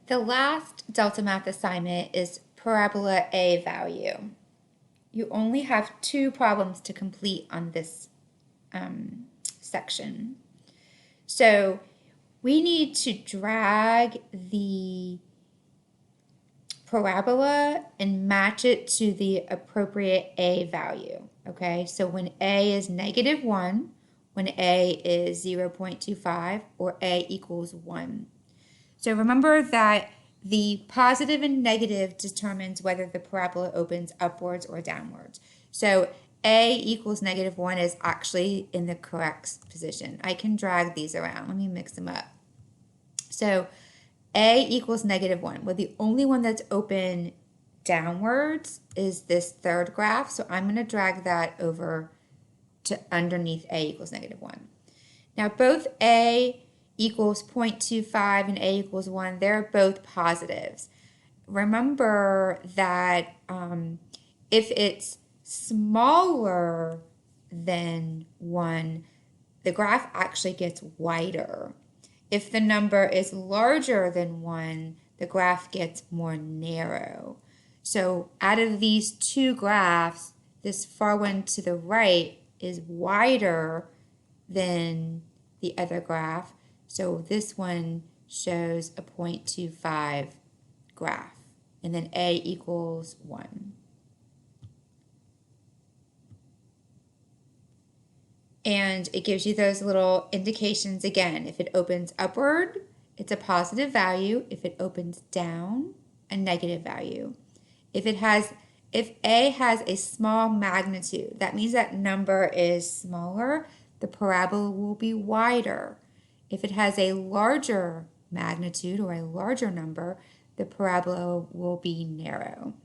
The last Delta Math assignment is Parabola A value. You only have 2 problems to complete on this section. So we need to drag the parabola and match it to the appropriate A value. Okay, so when A is -1, when A is 0.25, or A equals 1. So remember that the positive and negative determines whether the parabola opens upwards or downwards. So A equals -1 is actually in the correct position. I can drag these around. Let me mix them up. So A equals -1. Well, the only one that's open downwards is this third graph. So I'm going to drag that over to underneath A equals -1. Now both A equals 0.25 and A equals 1, they're both positives. Remember that if it's smaller than 1, the graph actually gets wider. If the number is larger than 1, the graph gets more narrow. So out of these 2 graphs, this far one to the right is wider than the other graph. So this one shows a 0.25 graph. And then A equals 1. And it gives you those little indications again. If it opens upward, it's a positive value. If it opens down, a negative value. If A has a small magnitude, that means that number is smaller, the parabola will be wider. If it has a larger magnitude or a larger number, the parabola will be narrow.